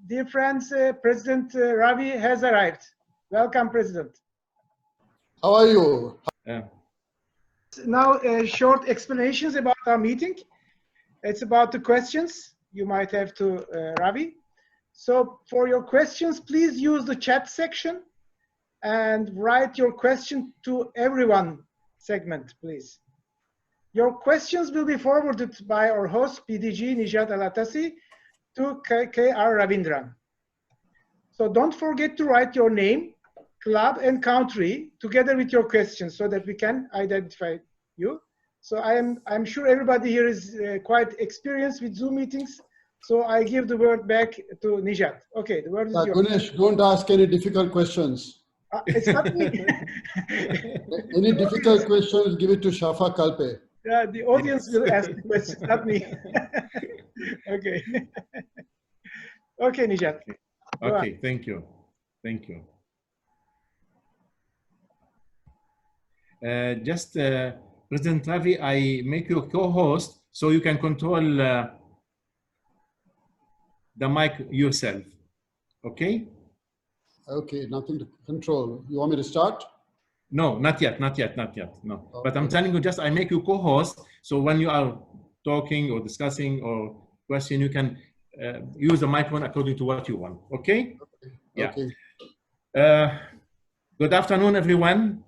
dear friends, President Ravi has arrived. Welcome, President. How are you? Now, short explanations about our meeting. It's about the questions you might have to Ravi. So for your questions, please use the chat section and write your question to everyone segment, please. Your questions will be forwarded by our host, PDG Nijat Alatasi, to KR Ravindran. So don't forget to write your name, club, and country together with your questions so that we can identify you. So I'm sure everybody here is quite experienced with Zoom meetings. So I give the word back to Nijat. Okay, the word is yours. Ganesh, don't ask any difficult questions. It's not me. Any difficult questions, give it to Shafa Kalpe. Yeah, the audience will ask the questions, not me. Okay. Okay, Nijat. Okay, thank you. Thank you. President Ravi, I make you co-host so you can control the mic yourself. Okay? Okay, nothing to control. You want me to start? No, not yet, not yet, not yet. No. Okay. But I'm telling you, just I make you co-host, so when you are talking or discussing or question, you can use the microphone according to what you want. Okay? Okay. Yeah. Okay. Good afternoon, everyone.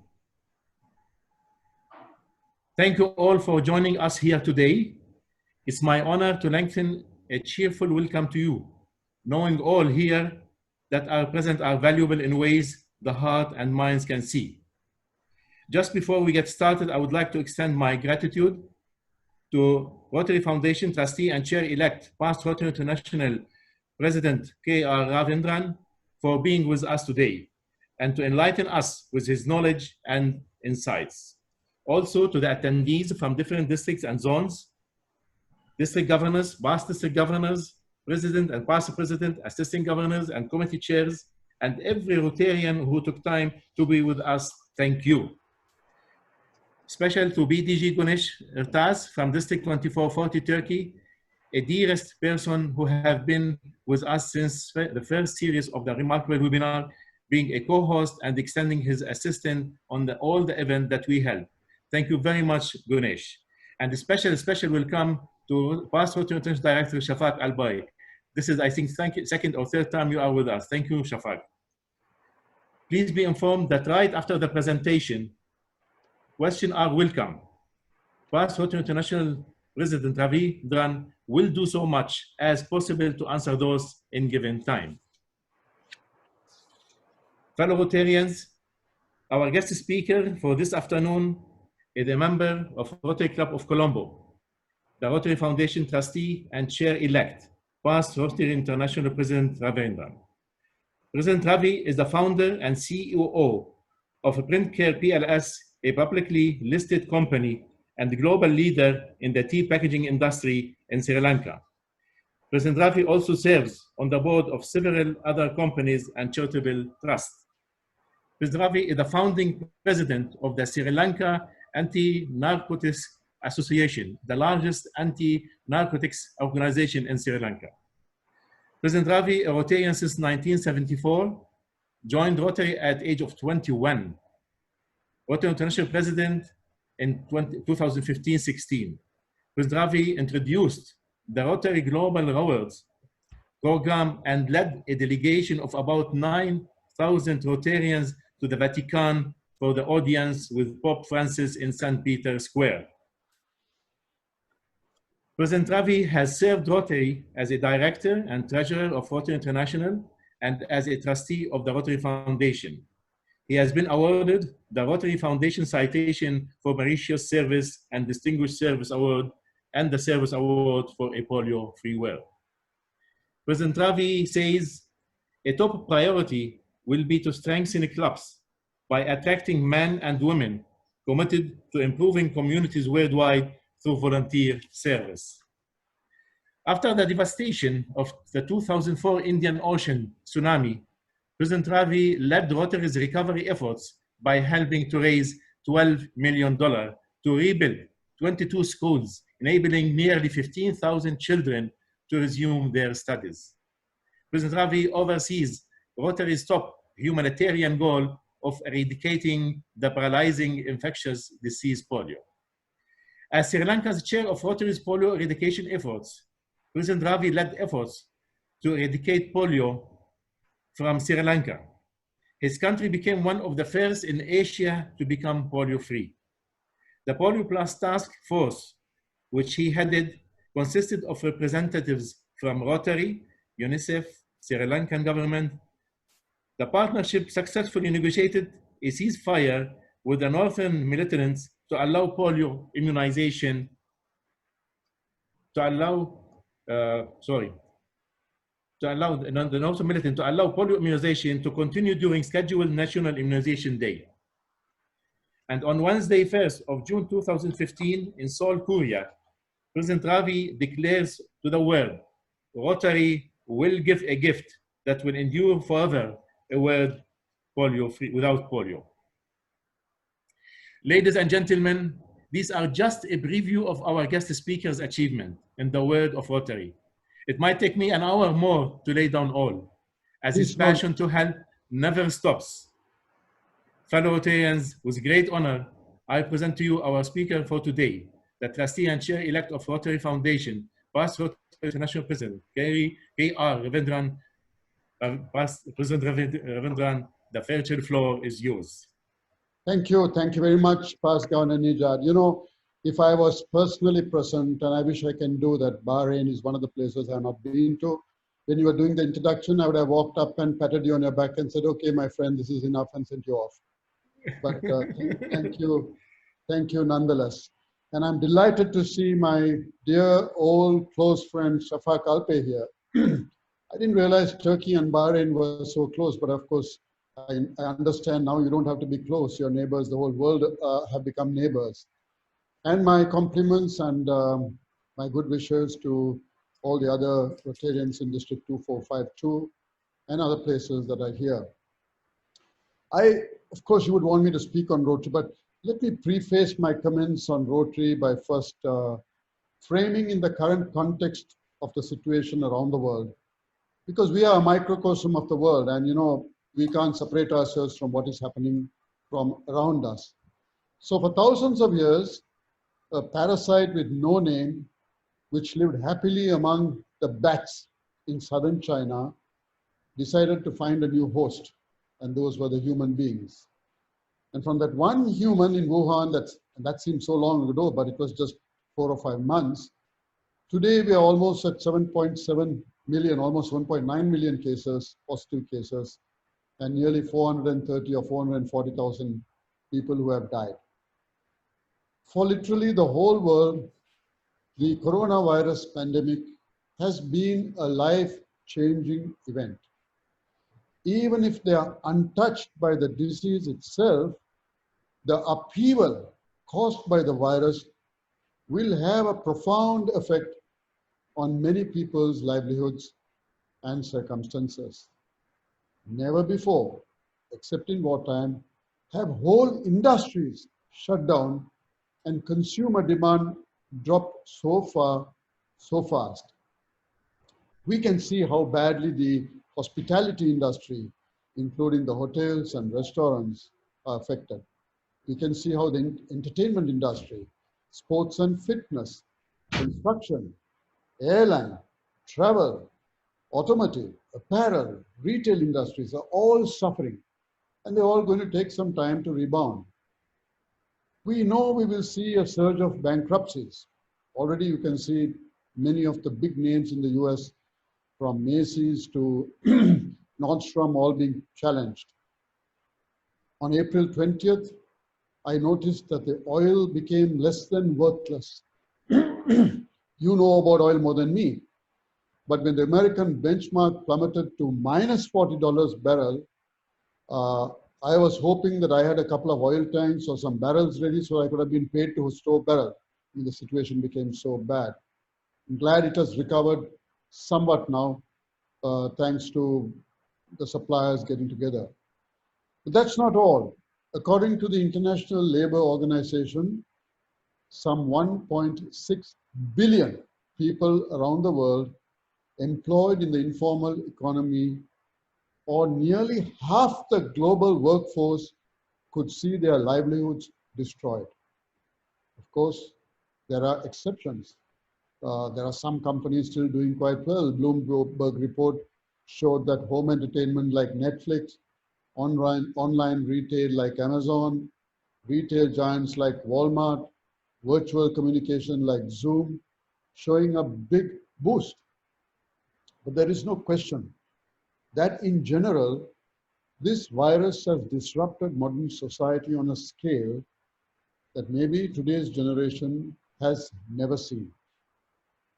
Thank you all for joining us here today. It's my honor to lengthen a cheerful welcome to you, knowing all here that are present are valuable in ways the heart and minds can see. Just before we get started, I would like to extend my gratitude to Rotary Foundation Trustee and Chair-elect, past Rotary International President K.R. Ravindran, for being with us today and to enlighten us with his knowledge and insights. Also to the attendees from different districts and zones, district governors, past district governors, president and past president, assistant governors and committee chairs, and every Rotarian who took time to be with us, thank you. Special to BDG Ganesh Ertaz from District 2440 Turkey, a dearest person who have been with us since the first series of the remarkable webinar, being a co-host and extending his assistance on all the event that we held. Thank you very much, Ganesh. And a special welcome to past Rotary International Director Shafak Albay. This is, I think, second or third time you are with us. Thank you, Shafak. Please be informed that right after the presentation, questions are welcome. Past Rotary International President Ravindran will do so much as possible to answer those in given time. Fellow Rotarians, our guest speaker for this afternoon is a member of Rotary Club of Colombo, the Rotary Foundation Trustee and Chair-elect, past Rotary International President Ravindran. President Ravi is the founder and CEO of Print Care PLS, a publicly listed company and global leader in the tea packaging industry in Sri Lanka. President Ravi also serves on the board of several other companies and charitable trusts. President Ravi is the founding president of the Sri Lanka Anti-Narcotics Association, the largest anti-narcotics organization in Sri Lanka. President Ravi, a Rotarian since 1974, joined Rotary at age of 21. Rotary International President in 2015-16. President Ravi introduced the Rotary Global Rewards program and led a delegation of about 9,000 Rotarians to the Vatican for the audience with Pope Francis in St. Peter's Square. President Ravi has served Rotary as a director and treasurer of Rotary International and as a trustee of the Rotary Foundation. He has been awarded the Rotary Foundation Citation for Meritorious Service and Distinguished Service Award and the Service Award for a polio-free world. President Ravi says a top priority will be to strengthen clubs by attracting men and women committed to improving communities worldwide through volunteer service. After the devastation of the 2004 Indian Ocean tsunami, President Ravi led Rotary's recovery efforts by helping to raise $12 million to rebuild 22 schools, enabling nearly 15,000 children to resume their studies. President Ravi oversees Rotary's top humanitarian goal of eradicating the paralyzing infectious disease polio. As Sri Lanka's chair of Rotary's polio eradication efforts, President Ravi led efforts to eradicate polio from Sri Lanka. His country became one of the first in Asia to become polio-free. The Polio Plus Task Force, which he headed, consisted of representatives from Rotary, UNICEF, Sri Lankan government. The partnership successfully negotiated a ceasefire with the northern militants to allow polio immunization, the northern militant to allow polio immunization to continue during scheduled National Immunization Day. And on Wednesday, 1st of June 2015, in Seoul, Korea, President Ravi declares to the world, Rotary will give a gift that will endure forever, a world polio-free, without polio. Ladies and gentlemen, these are just a preview of our guest speaker's achievement in the world of Rotary. It might take me an hour more to lay down all, as his passion to help never stops. Fellow Rotarians, with great honor, I present to you our speaker for today, the trustee and chair-elect of Rotary Foundation, past Rotary International President, K.R. Ravindran. President Ravindran, the virtual floor is yours. Thank you very much, Past Governor Nijad. You know, if I was personally present, and I wish I can do that, Bahrain is one of the places I have not been to. When you were doing the introduction, I would have walked up and patted you on your back and said, okay, my friend, this is enough, and sent you off. But thank you nonetheless. And I'm delighted to see my dear old close friend, Shafa Kalpe here. I didn't realize Turkey and Bahrain were so close, but of course, I understand now you don't have to be close. Your neighbors, the whole world have become neighbors. And my compliments and my good wishes to all the other Rotarians in District 2452 and other places that are here. Of course, you would want me to speak on Rotary, but let me preface my comments on Rotary by first framing in the current context of the situation around the world. Because we are a microcosm of the world, and you know, we can't separate ourselves from what is happening from around us. So for thousands of years, a parasite with no name, which lived happily among the bats in southern China, decided to find a new host, and those were the human beings. And from that one human in Wuhan, that seemed so long ago, but it was just 4 or 5 months. Today, we are almost at 7.7 million, almost 1.9 million cases, positive cases, and nearly 430 or 440,000 people who have died. For literally the whole world, the coronavirus pandemic has been a life-changing event. Even if they are untouched by the disease itself, the upheaval caused by the virus will have a profound effect on many people's livelihoods and circumstances. Never before, except in wartime, have whole industries shut down and consumer demand dropped so far, so fast. We can see how badly the hospitality industry, including the hotels and restaurants, are affected. We can see how the entertainment industry, sports and fitness, construction, airline, travel, automotive, apparel, retail industries are all suffering, and they're all going to take some time to rebound. We know we will see a surge of bankruptcies. Already you can see many of the big names in the US, from Macy's to Nordstrom, all being challenged. On April 20th, I noticed that the oil became less than worthless. You know about oil more than me. But when the American benchmark plummeted to minus $40 barrel, I was hoping that I had a couple of oil tanks or some barrels ready so I could have been paid to store barrel. And the situation became so bad. I'm glad it has recovered somewhat now, thanks to the suppliers getting together. But that's not all. According to the International Labour Organization, some 1.6 billion people around the world employed in the informal economy, or nearly half the global workforce could see their livelihoods destroyed. Of course, there are exceptions. There are some companies still doing quite well. Bloomberg report showed that home entertainment like Netflix, online retail like Amazon, retail giants like Walmart, virtual communication like Zoom, showing a big boost. But there is no question that in general, this virus has disrupted modern society on a scale that maybe today's generation has never seen.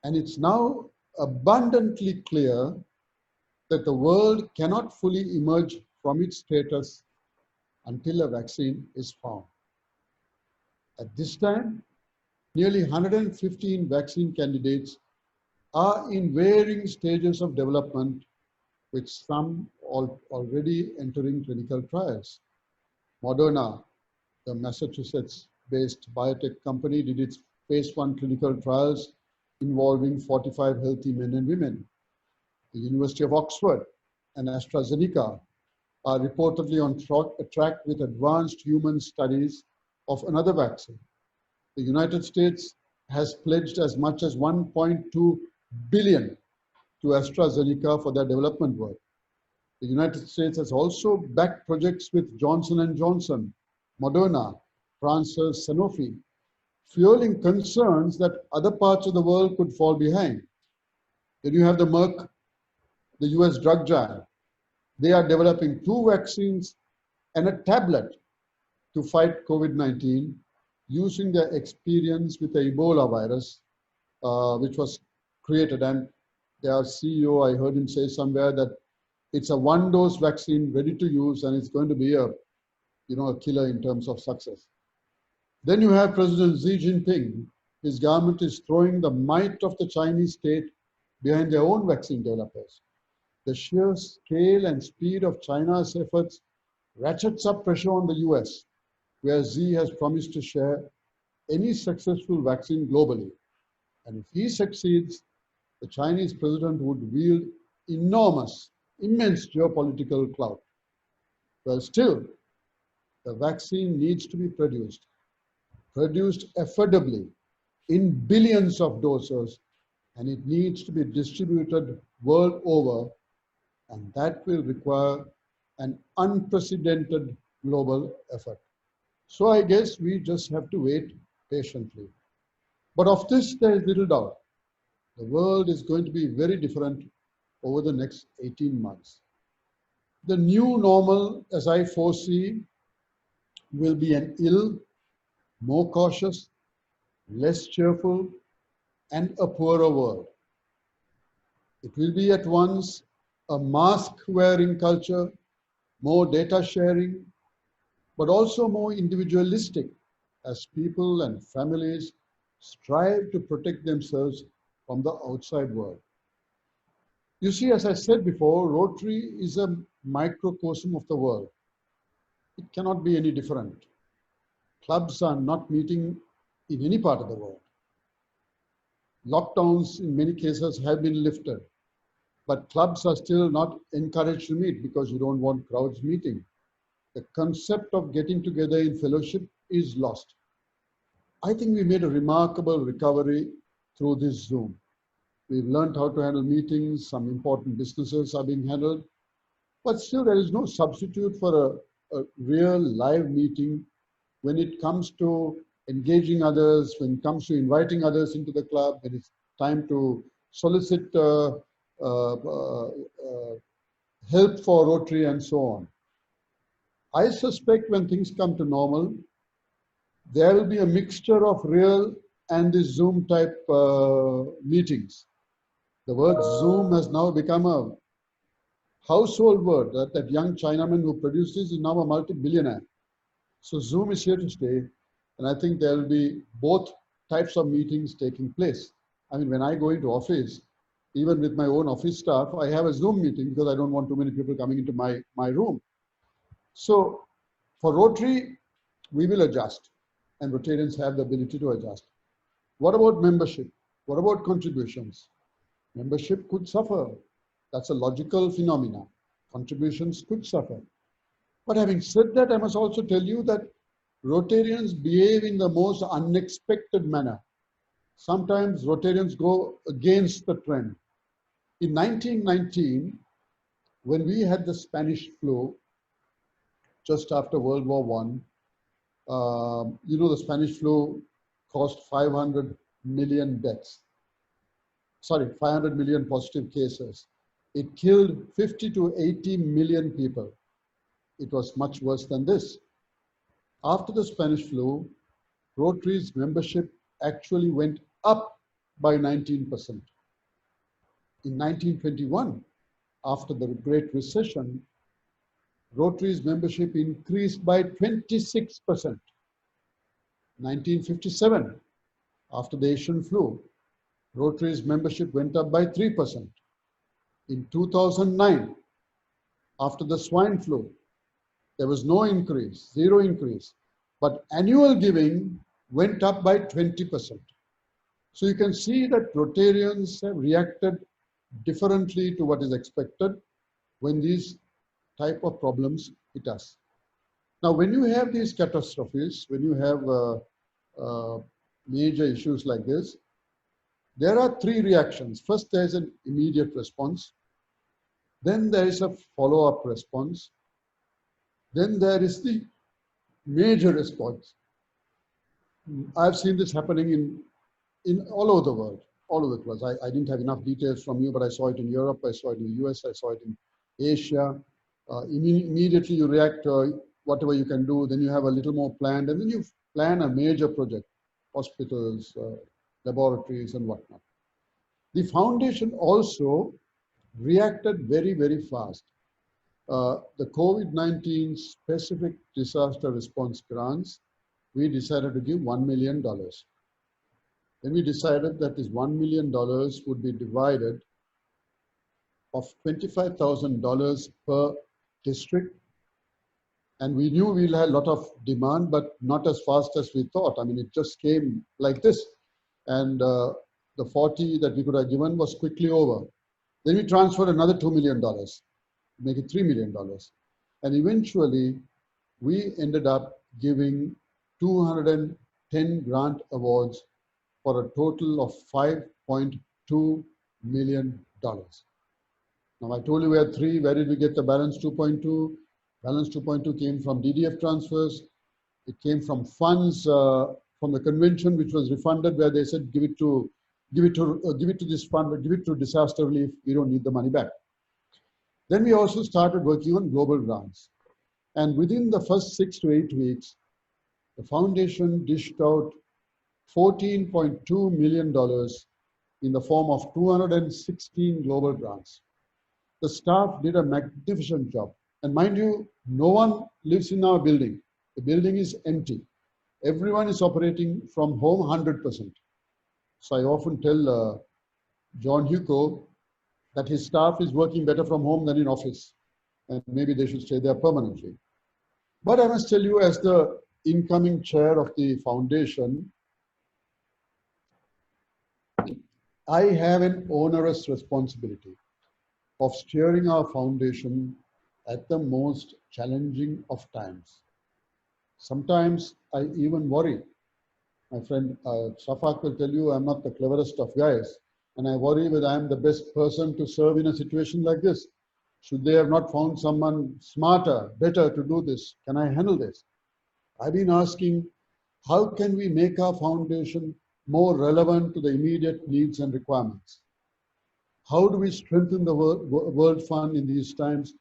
And it's now abundantly clear that the world cannot fully emerge from its status until a vaccine is found. At this time, nearly 115 vaccine candidates are in varying stages of development, with some already entering clinical trials. Moderna, the Massachusetts-based biotech company, did its phase 1 clinical trials involving 45 healthy men and women. The University of Oxford and AstraZeneca are reportedly on track with advanced human studies of another vaccine. The United States has pledged as much as 1.2 billion to AstraZeneca for their development work. The United States has also backed projects with Johnson & Johnson, Moderna, France's Sanofi, fueling concerns that other parts of the world could fall behind. Then you have the Merck, the US drug giant. They are developing 2 vaccines and a tablet to fight COVID-19 using their experience with the Ebola virus, which was created. And their CEO, I heard him say somewhere that it's a 1-dose vaccine ready to use, and it's going to be a killer in terms of success. Then you have President Xi Jinping. His government is throwing the might of the Chinese state behind their own vaccine developers. The sheer scale and speed of China's efforts ratchets up pressure on the US, where Xi has promised to share any successful vaccine globally. And if he succeeds, the Chinese president would wield immense geopolitical clout. Well, still, the vaccine needs to be produced affordably in billions of doses, and it needs to be distributed world over, and that will require an unprecedented global effort. So I guess we just have to wait patiently. But of this, there is little doubt. The world is going to be very different over the next 18 months. The new normal, as I foresee, will be an ill, more cautious, less cheerful, and a poorer world. It will be at once a mask-wearing culture, more data sharing, but also more individualistic as people and families strive to protect themselves from the outside world. You see, as I said before, Rotary is a microcosm of the world. It cannot be any different. Clubs are not meeting in any part of the world. Lockdowns in many cases have been lifted, but clubs are still not encouraged to meet because you don't want crowds meeting. The concept of getting together in fellowship is lost. I think we made a remarkable recovery through this Zoom. We've learned how to handle meetings, some important businesses are being handled, but still there is no substitute for a real live meeting when it comes to engaging others, when it comes to inviting others into the club, when it's time to solicit help for Rotary and so on. I suspect when things come to normal, there will be a mixture of real and the Zoom type meetings. The word Zoom has now become a household word. That young Chinaman who produced this is now a multi-billionaire. So Zoom is here to stay, and I think there will be both types of meetings taking place. I mean, when I go into office, even with my own office staff, I have a Zoom meeting because I don't want too many people coming into my room. So for Rotary, we will adjust, and Rotarians have the ability to adjust. What about membership? What about contributions? Membership could suffer. That's a logical phenomenon. Contributions could suffer. But having said that, I must also tell you that Rotarians behave in the most unexpected manner. Sometimes Rotarians go against the trend. In 1919, when we had the Spanish flu, just after World War I, you know, the Spanish flu caused 500 million deaths. Sorry, 500 million positive cases. It killed 50 to 80 million people. It was much worse than this. After the Spanish flu, Rotary's membership actually went up by 19%. In 1921, after the Great Recession, Rotary's membership increased by 26%. 1957, after the Asian flu, Rotary's membership went up by 3%. In 2009, after the swine flu, there was no increase, zero increase, but annual giving went up by 20%. So you can see that Rotarians have reacted differently to what is expected when these type of problems hit us. Now, when you have these catastrophes, when you have major issues like this, there are three reactions. First, there is an immediate response. Then there is a follow-up response. Then there is the major response. I've seen this happening in all over the world, all over the place. I didn't have enough details from you, but I saw it in Europe, I saw it in the US, I saw it in Asia. Immediately you react whatever you can do, then you have a little more planned, and then you plan a major project, hospitals, laboratories, and whatnot. The foundation also reacted very, very fast. The COVID-19 specific disaster response grants, we decided to give $1 million. Then we decided that this $1 million would be divided of $25,000 per district. And we knew we'll have a lot of demand, but not as fast as we thought. I mean, it just came like this. And the 40 that we could have given was quickly over. Then we transferred another $2 million, make it $3 million. And eventually, we ended up giving 210 grant awards for a total of $5.2 million. Now, I told you we had three. Where did we get the balance 2.2? Balance 2.2 came from DDF transfers. It came from funds from the convention, which was refunded, where they said, give it to this fund, but give it to disaster relief. We don't need the money back. Then we also started working on global grants. And within the first 6 to 8 weeks, the foundation dished out $14.2 million in the form of 216 global grants. The staff did a magnificent job. And mind you, no one lives in our building. The building is empty. Everyone is operating from home 100%. So I often tell John Hugo that his staff is working better from home than in office. And maybe they should stay there permanently. But I must tell you, as the incoming chair of the foundation, I have an onerous responsibility of steering our foundation at the most challenging of times. Sometimes I even worry. My friend Shafak will tell you I'm not the cleverest of guys, and I worry whether I'm the best person to serve in a situation like this. Should they have not found someone smarter, better to do this? Can I handle this? I've been asking, how can we make our foundation more relevant to the immediate needs and requirements? How do we strengthen the World Fund in these times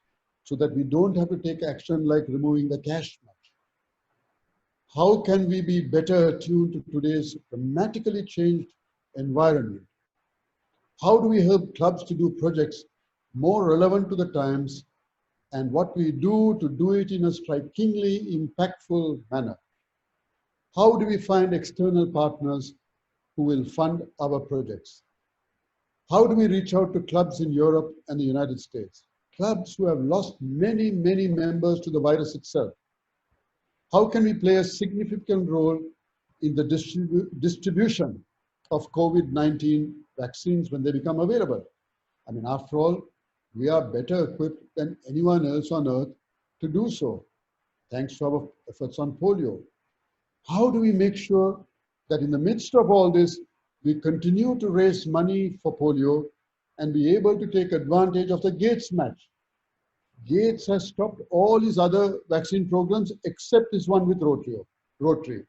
so that we don't have to take action like removing the cash match? How can we be better attuned to today's dramatically changed environment? How do we help clubs to do projects more relevant to the times, and what we do to do it in a strikingly impactful manner? How do we find external partners who will fund our projects? How do we reach out to clubs in Europe and the United States? Clubs who have lost many, many members to the virus itself. How can we play a significant role in the distribution of COVID-19 vaccines when they become available. I mean, after all, we are better equipped than anyone else on earth to do so, thanks to our efforts on polio. How do we make sure that in the midst of all this, we continue to raise money for polio and be able to take advantage of the Gates match? Gates has stopped all his other vaccine programs except this one with Rotary.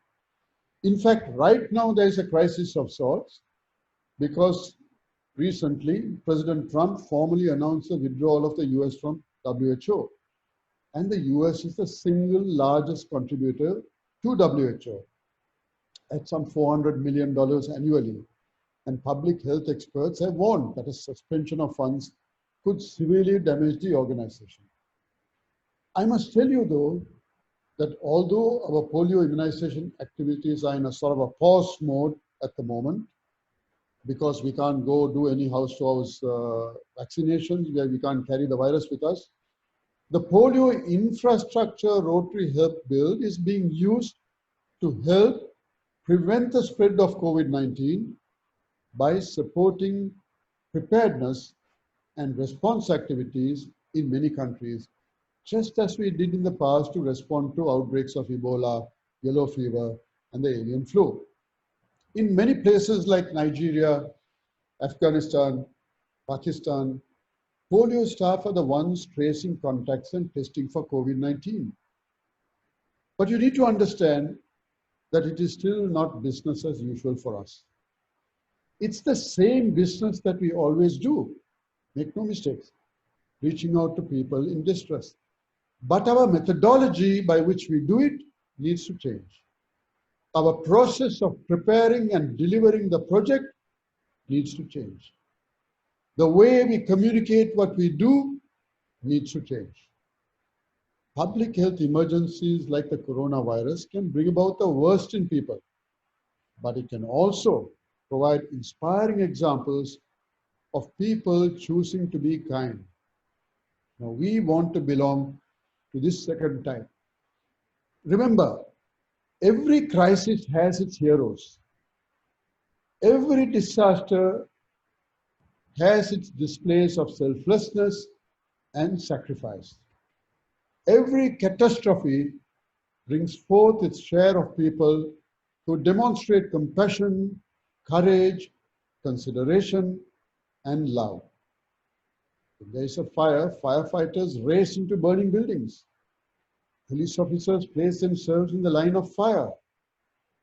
In fact, right now there is a crisis of sorts because recently President Trump formally announced the withdrawal of the US from WHO. And the US is the single largest contributor to WHO at some $400 million annually. And public health experts have warned that a suspension of funds could severely damage the organization. I must tell you though, that although our polio immunization activities are in a sort of a pause mode at the moment, because we can't go do any house-to-house vaccinations where we can't carry the virus with us, the polio infrastructure Rotary helped build is being used to help prevent the spread of COVID-19 by supporting preparedness and response activities in many countries, just as we did in the past to respond to outbreaks of Ebola, yellow fever, and the avian flu. In many places like Nigeria, Afghanistan, Pakistan, polio staff are the ones tracing contacts and testing for COVID-19. But you need to understand that it is still not business as usual for us. It's the same business that we always do, make no mistakes, reaching out to people in distress. But our methodology by which we do it needs to change. Our process of preparing and delivering the project needs to change. The way we communicate what we do needs to change. Public health emergencies like the coronavirus can bring about the worst in people, but it can also provide inspiring examples of people choosing to be kind. Now, we want to belong to this second type. Remember, every crisis has its heroes. Every disaster has its displays of selflessness and sacrifice. Every catastrophe brings forth its share of people who demonstrate compassion, courage, consideration, and love. If there is a fire, firefighters race into burning buildings. Police officers place themselves in the line of fire.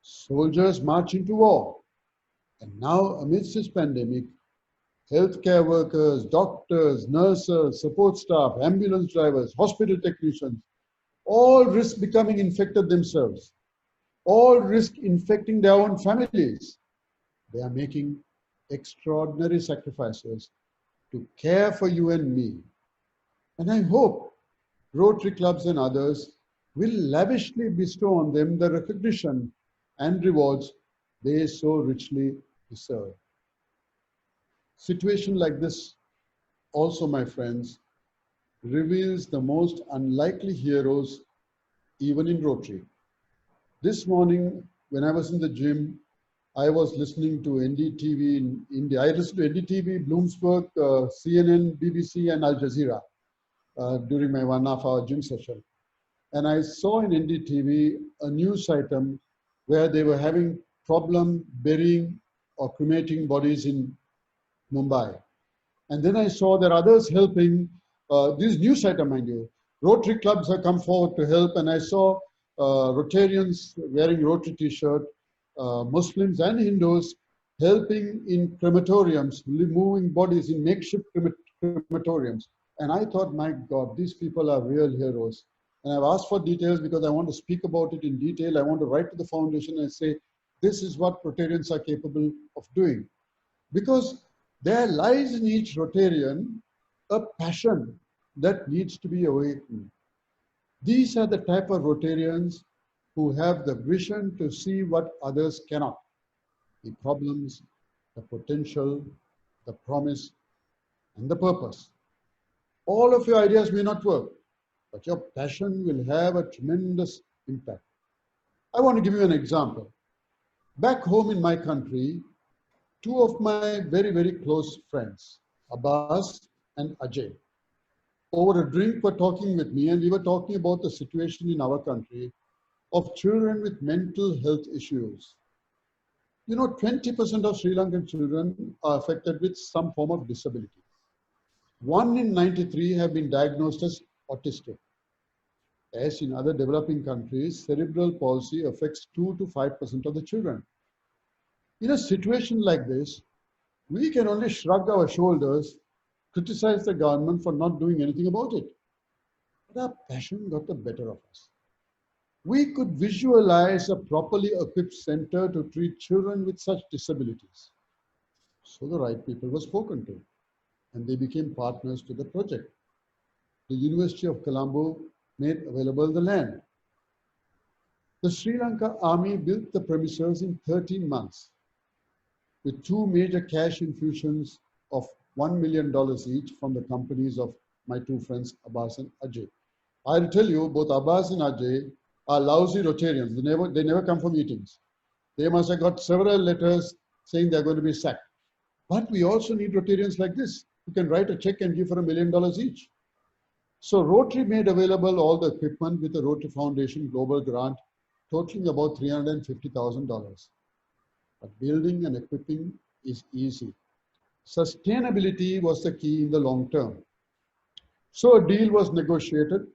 Soldiers march into war. And now, amidst this pandemic, healthcare workers, doctors, nurses, support staff, ambulance drivers, hospital technicians, all risk becoming infected themselves. All risk infecting their own families. They are making extraordinary sacrifices to care for you and me. And I hope Rotary clubs and others will lavishly bestow on them the recognition and rewards they so richly deserve. Situation like this also, my friends, reveals the most unlikely heroes even in Rotary. This morning, when I was in the gym, I was listening to NDTV in India. I listened to NDTV, Bloomsburg, CNN, BBC, and Al Jazeera during my 1.5-hour gym session. And I saw in NDTV a news item where they were having problem burying or cremating bodies in Mumbai. And then I saw that others helping, this news item, mind you, Rotary clubs have come forward to help, and I saw Rotarians wearing Rotary t-shirt, Muslims and Hindus helping in crematoriums, moving bodies in makeshift crematoriums. And I thought, my God, these people are real heroes. And I've asked for details because I want to speak about it in detail. I want to write to the foundation and say, this is what Rotarians are capable of doing. Because there lies in each Rotarian a passion that needs to be awakened. These are the type of Rotarians who have the vision to see what others cannot. The problems, the potential, the promise, and the purpose. All of your ideas may not work, but your passion will have a tremendous impact. I want to give you an example. Back home in my country, two of my very, very close friends, Abbas and Ajay, over a drink were talking with me, and we were talking about the situation in our country of children with mental health issues. You know, 20% of Sri Lankan children are affected with some form of disability. 1 in 93 have been diagnosed as autistic. As in other developing countries, cerebral palsy affects 2 to 5% of the children. In a situation like this, we can only shrug our shoulders, criticize the government for not doing anything about it. But our passion got the better of us. We could visualize a properly equipped center to treat children with such disabilities. So the right people were spoken to, and they became partners to the project. The University of Colombo made available the land. The Sri Lanka Army built the premises in 13 months with 2 major cash infusions of $1 million each from the companies of my two friends, Abbas and Ajay. I'll tell you, both Abbas and Ajay are lousy Rotarians. They never come for meetings. They must have got several letters saying they're going to be sacked. But we also need Rotarians like this who can write a check and give for $1 million each. So Rotary made available all the equipment with the Rotary Foundation Global Grant, totaling about $350,000. But building and equipping is easy. Sustainability was the key in the long term. So a deal was negotiated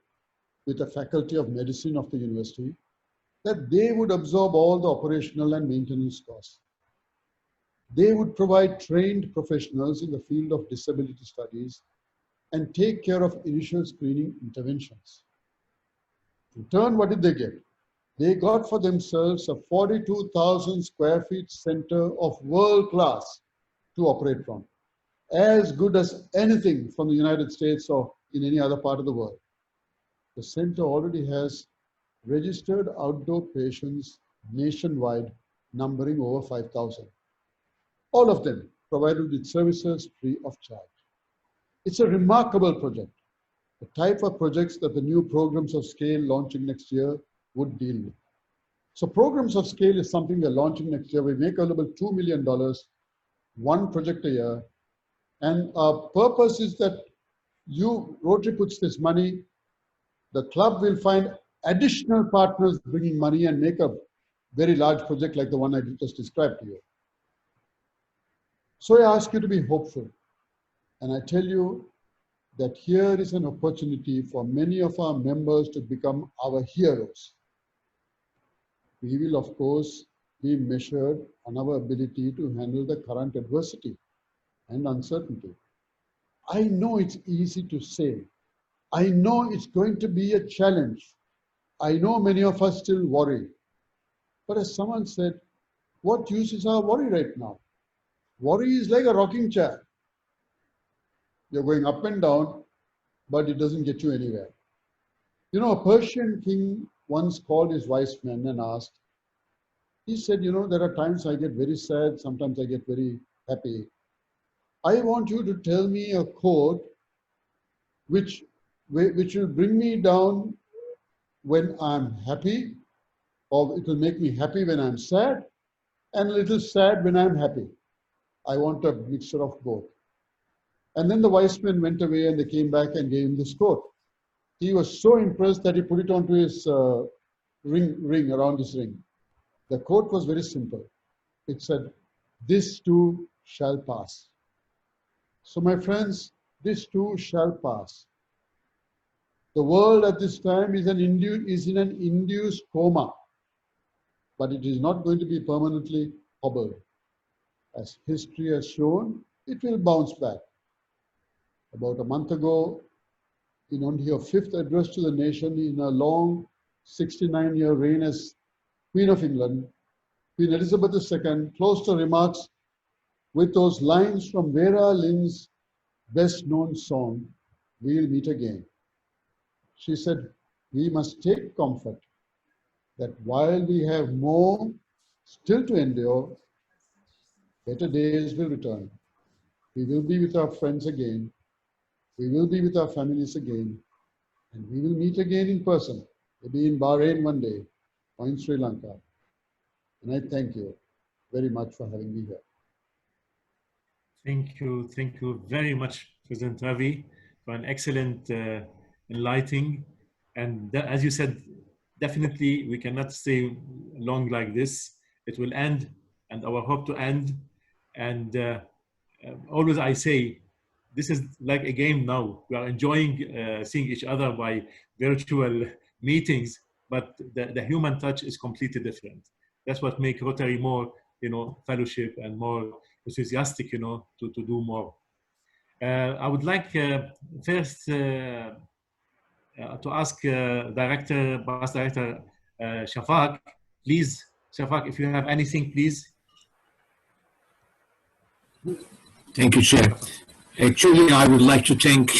with the Faculty of Medicine of the university that they would absorb all the operational and maintenance costs. They would provide trained professionals in the field of disability studies and take care of initial screening interventions. In turn, what did they get? They got for themselves a 42,000 square feet center of world class to operate from, as good as anything from the United States or in any other part of the world. The center already has registered outdoor patients nationwide, numbering over 5,000. All of them provided with services free of charge. It's a remarkable project, the type of projects that the new programs of scale launching next year would deal with. So programs of scale is something we're launching next year. We make available $2 million, one project a year. And our purpose is that Rotary puts this money, the club will find additional partners bringing money and make a very large project like the one I just described to you. So I ask you to be hopeful. And I tell you that here is an opportunity for many of our members to become our heroes. We will, of course, be measured on our ability to handle the current adversity and uncertainty. I know it's easy to say. I know it's going to be a challenge. I know many of us still worry. But as someone said, what use is our worry right now? Worry is like a rocking chair. You're going up and down, but it doesn't get you anywhere. You know, a Persian king once called his wise men and asked, he said, you know, there are times I get very sad, sometimes I get very happy. I want you to tell me a quote which will bring me down when I'm happy, or it will make me happy when I'm sad, and a little sad when I'm happy. I want a mixture of both. And then the wise men went away and they came back and gave him this quote. He was so impressed that he put it onto his ring around his ring. The quote was very simple. It said, "This too shall pass." So my friends, this too shall pass. The world at this time is in an induced coma, but it is not going to be permanently hobbled. As history has shown, it will bounce back. About a month ago, in only her 5th address to the nation in a long 69-year reign as Queen of England, Queen Elizabeth II closed her remarks with those lines from Vera Lynn's best-known song, "We'll Meet Again." She said, we must take comfort that while we have more still to endure, better days will return. We will be with our friends again. We will be with our families again. And we will meet again in person, maybe in Bahrain one day or in Sri Lanka. And I thank you very much for having me here. Thank you very much, President Ravi, for an excellent enlightening. And as you said, definitely we cannot stay long like this. It will end, and our hope to end. And always I say, this is like a game now. We are enjoying seeing each other by virtual meetings, but the human touch is completely different. That's what makes Rotary more, fellowship and more enthusiastic, to do more. I would like first to ask Past Director Shafak, please, Shafak, if you have anything, please. Thank you, Chair. Actually, I would like to thank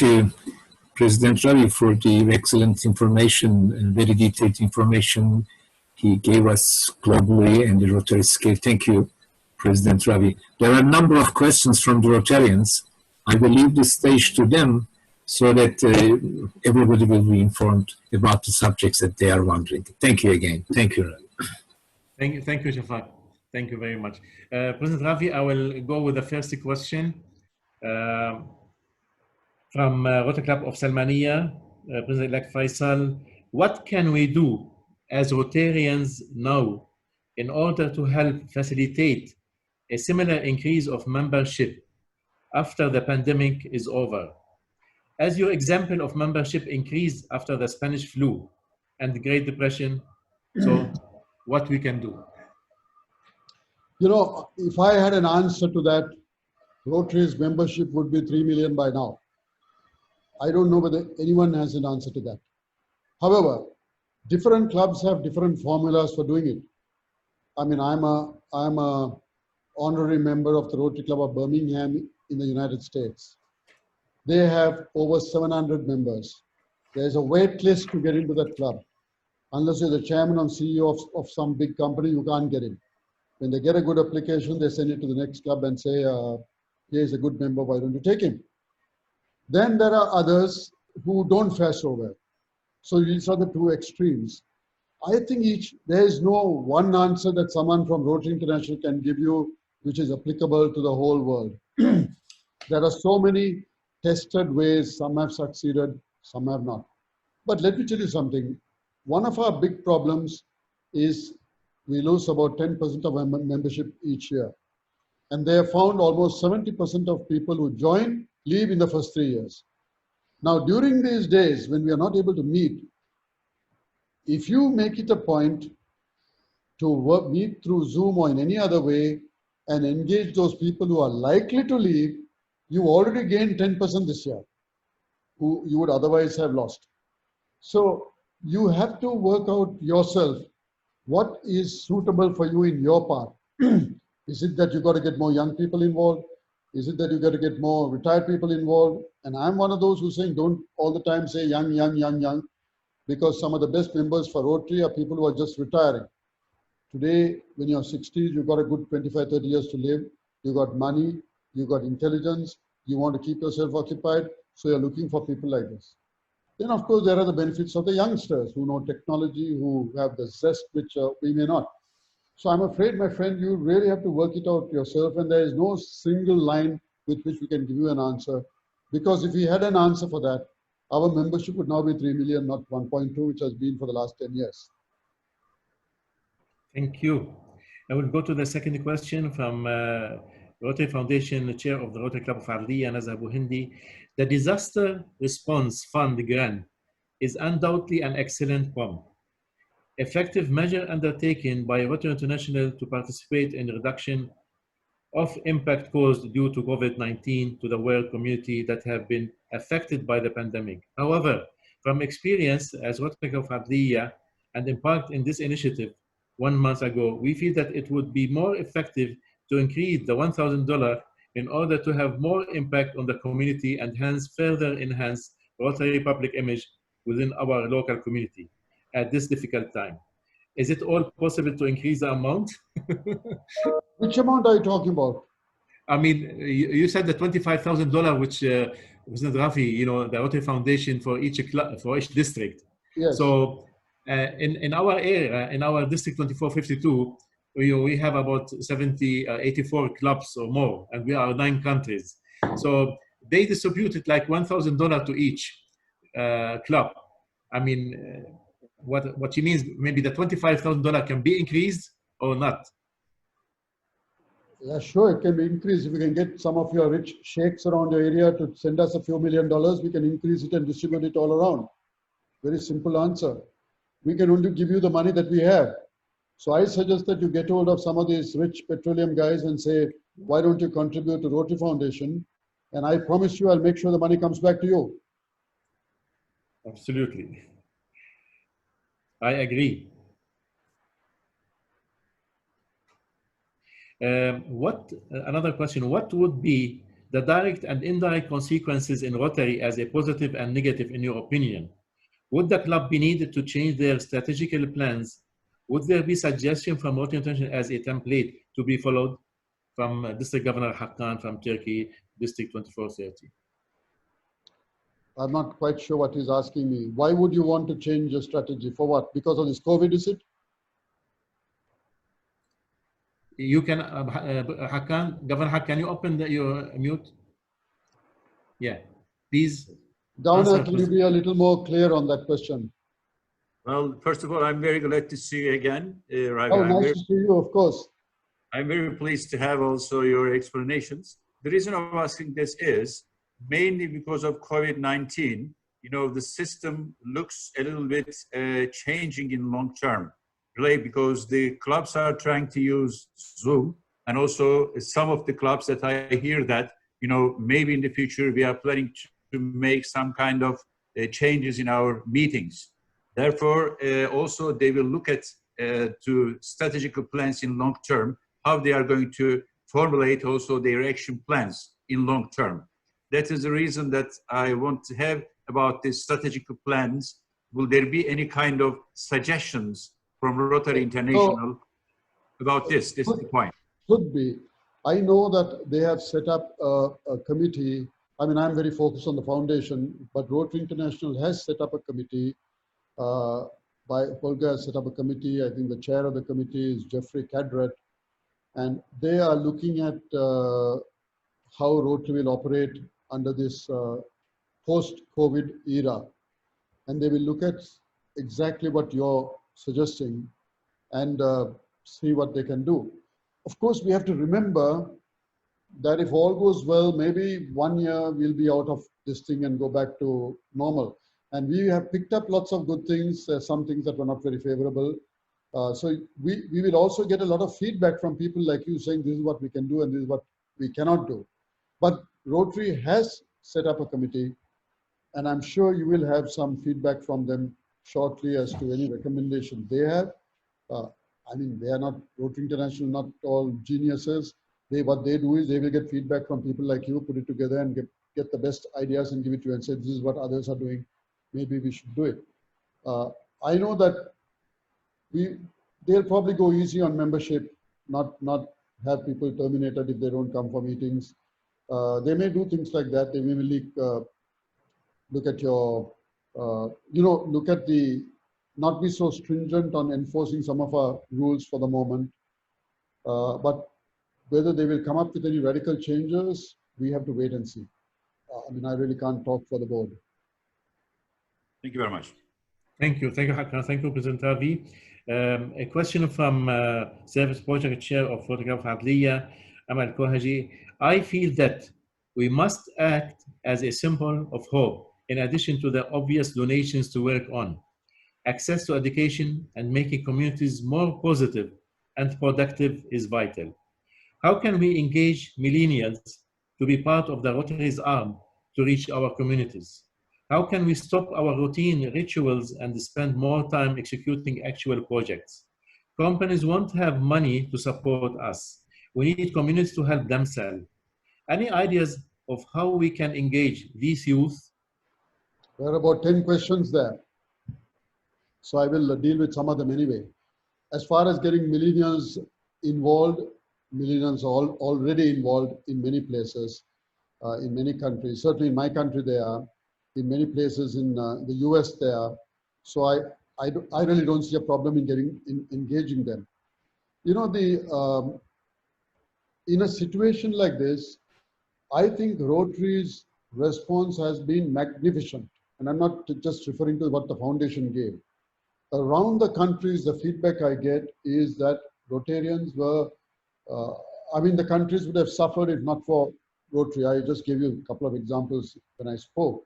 President Ravi for the excellent information and very detailed information he gave us globally and the Rotary scale. Thank you, President Ravi. There are a number of questions from the Rotarians. I will leave the stage to them so that everybody will be informed about the subjects that they are wondering. Thank you again. Thank you, Ravi. Thank you, Shafak. Thank you very much. President Ravi, I will go with the first question from Rotary Club of Salmania, President-elect Faisal. What can we do as Rotarians now in order to help facilitate a similar increase of membership after the pandemic is over? As your example of membership increased after the Spanish flu and the Great Depression, so what we can do? If I had an answer to that, Rotary's membership would be 3 million by now. I don't know whether anyone has an answer to that. However, different clubs have different formulas for doing it. I mean, I'm a honorary member of the Rotary Club of Birmingham in the United States. They have over 700 members. There's a wait list to get into that club. Unless you're the chairman or CEO of some big company, you can't get in. When they get a good application, they send it to the next club and say, here's a good member, why don't you take him? Then there are others who don't fare so well. So these are the two extremes. I think there is no one answer that someone from Rotary International can give you which is applicable to the whole world. There are so many tested ways, some have succeeded, some have not. But let me tell you something. One of our big problems is we lose about 10% of our membership each year. And they have found almost 70% of people who join leave in the first 3 years. Now, during these days, when we are not able to meet, if you make it a point to meet through Zoom or in any other way and engage those people who are likely to leave, you already gained 10% this year, who you would otherwise have lost. So you have to work out yourself what is suitable for you in your part. Is it that you got to get more young people involved? Is it that you got to get more retired people involved? And I'm one of those who's saying don't all the time say young, young, young, young, because some of the best members for Rotary are people who are just retiring. Today, when you're 60s, you've got a good 25, 30 years to live. You got money, you got intelligence, you want to keep yourself occupied, so you're looking for people like this. Then, of course, there are the benefits of the youngsters who know technology, who have the zest which we may not. So I'm afraid, my friend, you really have to work it out yourself, and there is no single line with which we can give you an answer. Because if we had an answer for that, our membership would now be 3 million, not 1.2, which has been for the last 10 years. Thank you. I will go to the second question from Rotary Foundation, the chair of the Rotary Club of Arliya, Nazar Abu Hindi. The Disaster Response Fund grant is undoubtedly an excellent one. Effective measure undertaken by Rotary International to participate in reduction of impact caused due to COVID-19 to the world community that have been affected by the pandemic. However, from experience as Rotary Club of Arliya and embarked in this initiative 1 month ago, we feel that it would be more effective to increase the $1,000 in order to have more impact on the community and hence further enhance Rotary public image within our local community at this difficult time. Is it all possible to increase the amount? Which amount are you talking about? I mean, you said the $25,000, which President Ravi, the Rotary Foundation for each district. Yes. So in our area, in our district 2452, we have about 84 clubs or more, and we are 9 countries. So they distributed like $1,000 to each club. I mean, what she means, maybe the $25,000 can be increased or not. Yeah, sure, it can be increased. If we can get some of your rich sheikhs around your area to send us a few $1 million, we can increase it and distribute it all around. Very simple answer. We can only give you the money that we have. So I suggest that you get hold of some of these rich petroleum guys and say, why don't you contribute to Rotary Foundation? And I promise you, I'll make sure the money comes back to you. Absolutely. I agree. Another question, what would be the direct and indirect consequences in Rotary as a positive and negative in your opinion? Would the club be needed to change their strategical plans? Would there be suggestion from Rotary International as a template to be followed from District Governor Hakan from Turkey, District 2430? I'm not quite sure what he's asking me. Why would you want to change your strategy? For what? Because of this COVID, is it? You can, Hakan, Governor Hakan, can you open your mute? Yeah, please. Governor, can you be a little more clear on that question? Well, first of all, I'm very glad to see you again, Ravi. Oh, nice to see you, of course. I'm very pleased to have also your explanations. The reason I'm asking this is mainly because of COVID-19. You know, the system looks a little bit changing in long term, really, because the clubs are trying to use Zoom, and also some of the clubs that I hear that, you know, maybe in the future we are planning to make some kind of changes in our meetings. Therefore, also they will look at to strategical plans in long term, how they are going to formulate also their action plans in long term. That is the reason that I want to have about these strategical plans. Will there be any kind of suggestions from Rotary International about this? This is the point. Could be. I know that they have set up a committee. I mean, I'm very focused on the foundation, but Rotary International has set up a committee. Holger has set up a committee. I think the chair of the committee is Jeffrey Cadret. And they are looking at how Rotary will operate under this post-COVID era. And they will look at exactly what you're suggesting and see what they can do. Of course, we have to remember that if all goes well, maybe 1 year we'll be out of this thing and go back to normal. And we have picked up lots of good things, some things that were not very favorable. So we will also get a lot of feedback from people like you saying this is what we can do and this is what we cannot do. But Rotary has set up a committee, and I'm sure you will have some feedback from them shortly as to any recommendation they have. I mean, they are not, Rotary International, not all geniuses. What they do is they will get feedback from people like you, put it together and get the best ideas and give it to you and say, this is what others are doing. Maybe we should do it. I know that they'll probably go easy on membership, not have people terminated if they don't come for meetings. They may do things like that. They may look at your, look at not be so stringent on enforcing some of our rules for the moment. But whether they will come up with any radical changes, we have to wait and see. I mean, I really can't talk for the board. Thank you very much. Thank you. Thank you, Hakan. Thank you, President Ravi. A question from Service Project Chair of Photograph Adliya, Amal Kohaji. I feel that we must act as a symbol of hope, in addition to the obvious donations to work on. Access to education and making communities more positive and productive is vital. How can we engage millennials to be part of the Rotary's arm to reach our communities? How can we stop our routine rituals and spend more time executing actual projects? Companies won't have money to support us. We need communities to help themselves. Any ideas of how we can engage these youth? There are about 10 questions there. So I will deal with some of them anyway. As far as getting millennials involved, millennials are already involved in many places, in many countries. Certainly in my country they are. In many places in the US they are. So I really don't see a problem in engaging them. You know, in a situation like this, I think Rotary's response has been magnificent. And I'm not just referring to what the foundation gave. Around the countries, the feedback I get is that Rotarians were, I mean, the countries would have suffered if not for Rotary. I just gave you a couple of examples when I spoke.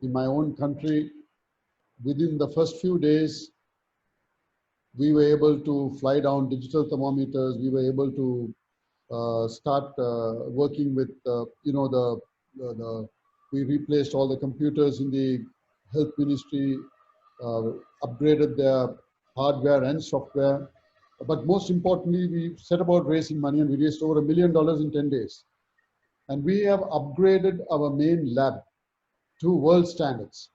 In my own country, within the first few days, we were able to fly down digital thermometers. We were able to start working with, you know, we replaced all the computers in the health ministry, upgraded their hardware and software. But most importantly, we set about raising money, and we raised over $1 million in 10 days. And we have upgraded our main lab to world standards.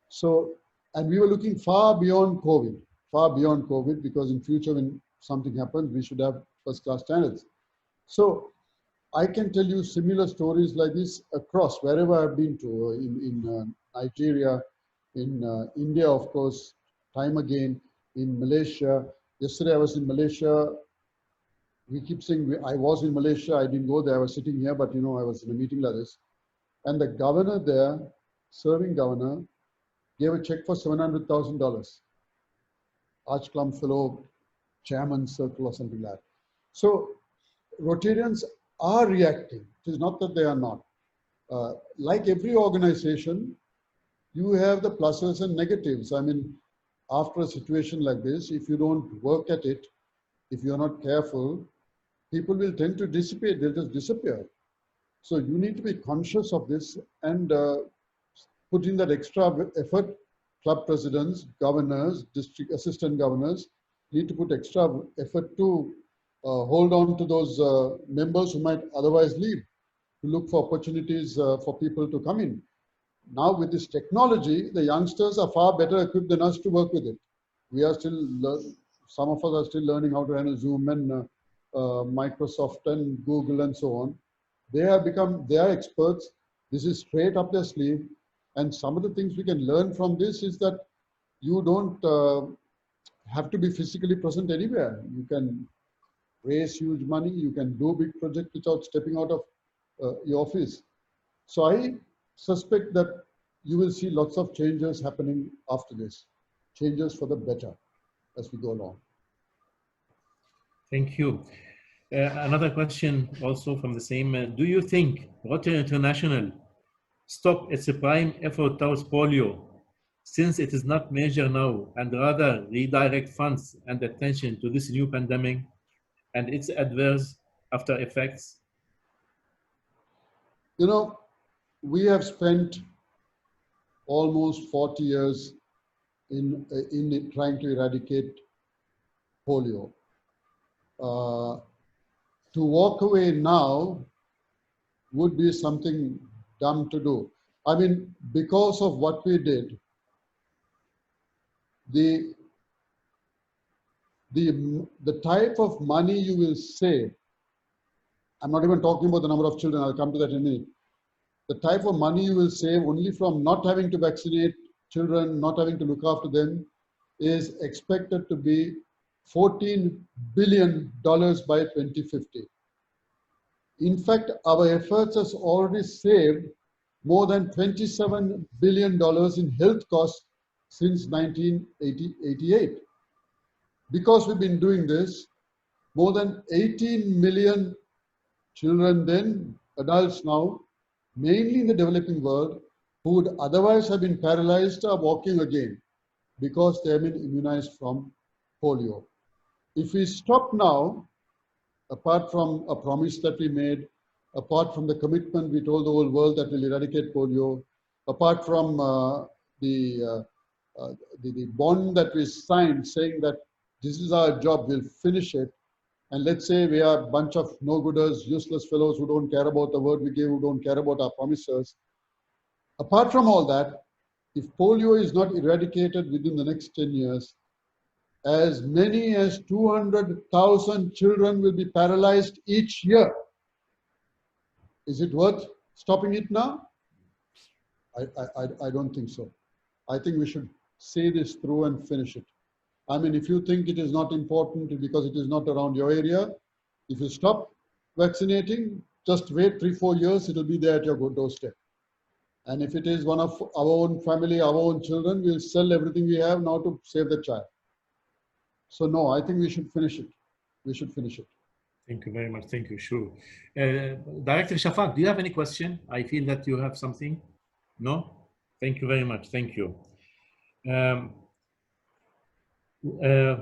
So, and we were looking far beyond COVID, because in future when something happens, we should have first-class standards. So I can tell you similar stories like this across wherever I've been to, in Nigeria, in India, of course, time again, in Malaysia. Yesterday I was in Malaysia. We keep saying I was in Malaysia. I didn't go there. I was sitting here, but you know, I was in a meeting like this. And the governor there, serving governor, gave a check for $700,000. Archclum Fellow, Chairman Circle or something like that. So Rotarians are reacting. It is not that they are not. Like every organization, you have the pluses and negatives. I mean, after a situation like this, if you don't work at it, if you're not careful, people will tend to dissipate. They'll just disappear. So you need to be conscious of this and put in that extra effort. Club presidents, governors, district assistant governors need to put extra effort to hold on to those members who might otherwise leave, to look for opportunities for people to come in. Now with this technology, the youngsters are far better equipped than us to work with it. We are still, some of us are still learning how to handle Zoom and Microsoft and Google and so on. They are experts. This is straight up their sleeve. And some of the things we can learn from this is that you don't have to be physically present anywhere. You can raise huge money. You can do big projects without stepping out of your office. So I suspect that you will see lots of changes happening after this, changes for the better as we go along. Thank you. Another question also from the same. Do you think Rotary International stop its prime effort towards polio, since it is not major now, and rather redirect funds and attention to this new pandemic and its adverse after effects? You know, we have spent almost 40 years in trying to eradicate polio. To walk away now would be something dumb to do. I mean, because of what we did, the type of money you will save, I'm not even talking about the number of children, I'll come to that in a minute. The type of money you will save only from not having to vaccinate children, not having to look after them, is expected to be $14 billion by 2050. In fact, our efforts has already saved more than $27 billion in health costs since 1988. Because we've been doing this, more than 18 million children then, adults now, mainly in the developing world, who would otherwise have been paralyzed are walking again because they have been immunized from polio. If we stop now, apart from a promise that we made, apart from the commitment we told the whole world that we'll eradicate polio, apart from the bond that we signed saying that this is our job, we'll finish it, and let's say we are a bunch of no-gooders, useless fellows who don't care about the word we gave, who don't care about our promises. Apart from all that, if polio is not eradicated within the next 10 years, as many as 200,000 children will be paralyzed each year. Is it worth stopping it now? I don't think so. I think we should see this through and finish it. I mean, if you think it is not important because it is not around your area, if you stop vaccinating, just wait 3-4 years, it will be there at your doorstep. And if it is one of our own family, our own children, we'll sell everything we have now to save the child. So no, I think we should finish it. We should finish it. Thank you very much. Thank you. Sure. Director Shafak, do you have any question? I feel that you have something. No? Thank you very much. Thank you.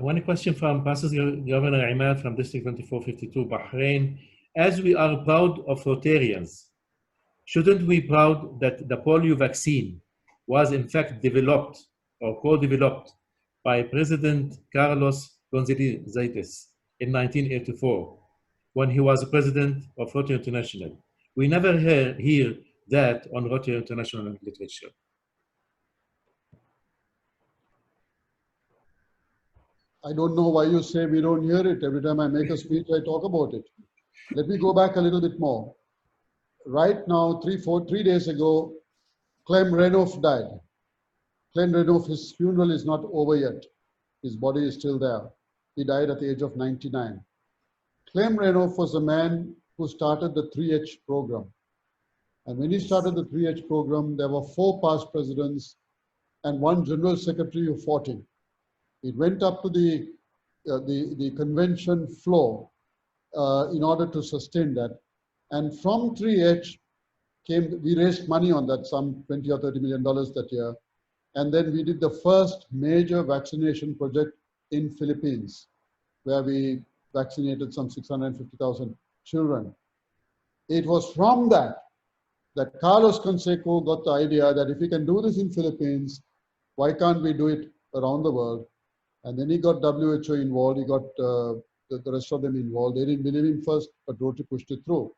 One question from Pastor Governor Imad from District 2452, Bahrain. As we are proud of Rotarians, shouldn't we be proud that the polio vaccine was in fact developed or co-developed by President Carlos Gonzalez in 1984 when he was president of Rotary International? We never hear that on Rotary International literature. I don't know why you say we don't hear it. Every time I make a speech, I talk about it. Let me go back a little bit more. Right now, 3 days ago, Clem Renouf died. Clem Renouf, his funeral is not over yet. His body is still there. He died at the age of 99. Clem Renouf was a man who started the 3H program. And when he started the 3H program, there were 4 past presidents and 1 general secretary who fought him. It went up to the convention floor in order to sustain that. And from 3H we raised money on that, some $20 or $30 million that year. And then we did the first major vaccination project in Philippines, where we vaccinated some 650,000 children. It was from that Carlos Canseco got the idea that if we can do this in Philippines, why can't we do it around the world? And then he got WHO involved, he got the rest of them involved. They didn't believe him first, but Rotary pushed it through.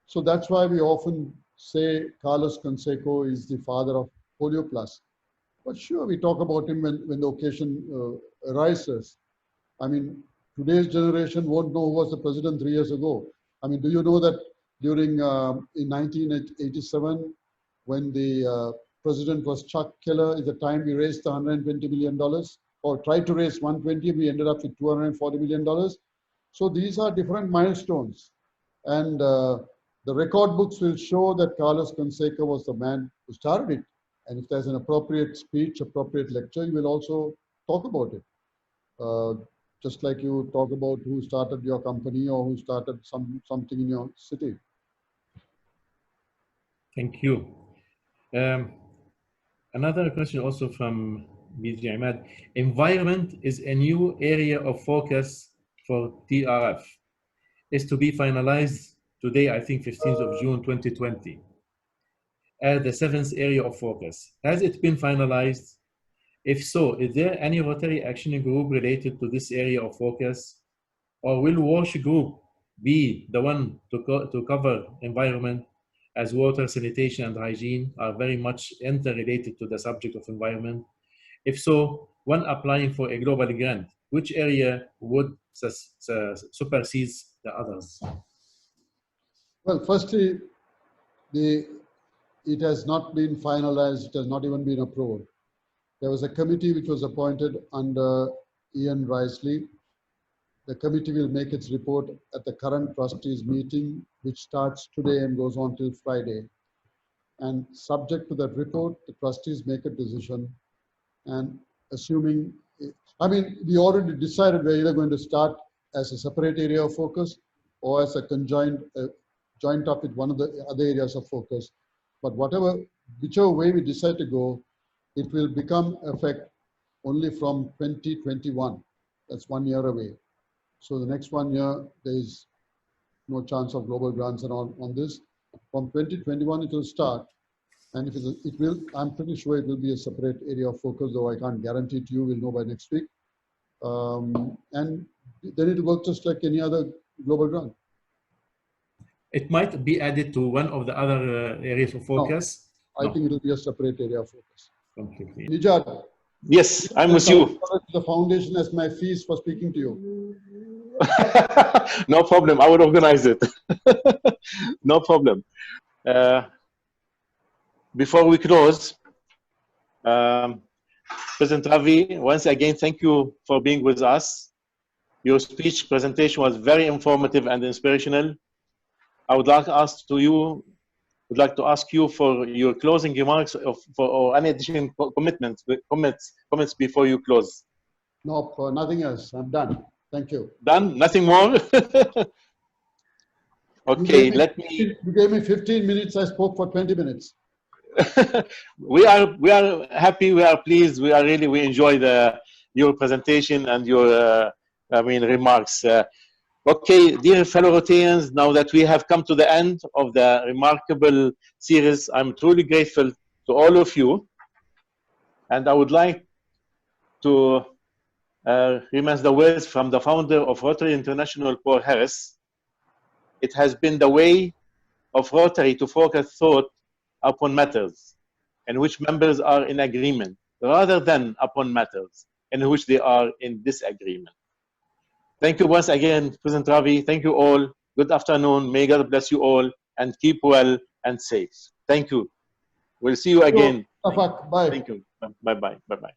So that's why we often say Carlos Canseco is the father of Polio Plus. But sure, we talk about him when the occasion arises. I mean, today's generation won't know who was the president 3 years ago. I mean, do you know that during, in 1987, when the president was Chuck Keller, is the time we raised the $120 million, or tried to raise 120, we ended up with $240 million. So these are different milestones. And the record books will show that Carlos Canseco was the man who started it. And if there's an appropriate speech, appropriate lecture, you will also talk about it. Just like you talk about who started your company or who started something in your city. Thank you. Another question also from BG Ahmad. Environment is a new area of focus for TRF. Is to be finalized today, I think 15th of June 2020, as the 7th area of focus. Has it been finalized? If so, is there any Rotary Action Group related to this area of focus? Or will WASH Group be the one to cover environment, as water, sanitation, and hygiene are very much interrelated to the subject of environment? If so, when applying for a global grant, which area would supersede the others? Well, firstly, it has not been finalized, it has not even been approved. There was a committee which was appointed under Ian Risley. The committee will make its report at the current trustees meeting, which starts today and goes on till Friday. And subject to that report, the trustees make a decision. And assuming, I mean, we already decided we're either going to start as a separate area of focus or as a conjoined, joint up with one of the other areas of focus. But whichever way we decide to go, it will become effect only from 2021. That's 1 year away. So the next 1 year, there is no chance of global grants and all on this. From 2021, it will start. And if it will, I'm pretty sure it will be a separate area of focus, though I can't guarantee it to you, we'll know by next week. And then it will work just like any other global grant. It might be added to one of the other areas of focus. No, I think it will be a separate area of focus. Completely. Nijad. Yes, I'm with you. The foundation as my fees for speaking to you. No problem. I will organize it. No problem. Before we close, President Ravi, once again, thank you for being with us. Your speech presentation was very informative and inspirational. I would like to ask you for your closing remarks or any additional comments before you close. No, nothing else. I'm done. Thank you. Done? Nothing more? Okay, let me. You gave me 15 minutes. I spoke for 20 minutes. we are happy. We are pleased. We enjoy your presentation and your remarks. Okay, dear fellow Rotarians, now that we have come to the end of the remarkable series, I'm truly grateful to all of you, and I would like to remember the words from the founder of Rotary International, Paul Harris. It has been the way of Rotary to focus thought upon matters in which members are in agreement, rather than upon matters in which they are in disagreement. Thank you once again, President Ravi. Thank you all. Good afternoon. May God bless you all and keep well and safe. Thank you. We'll see you again. Bye. Thank you. Bye-bye. Bye-bye.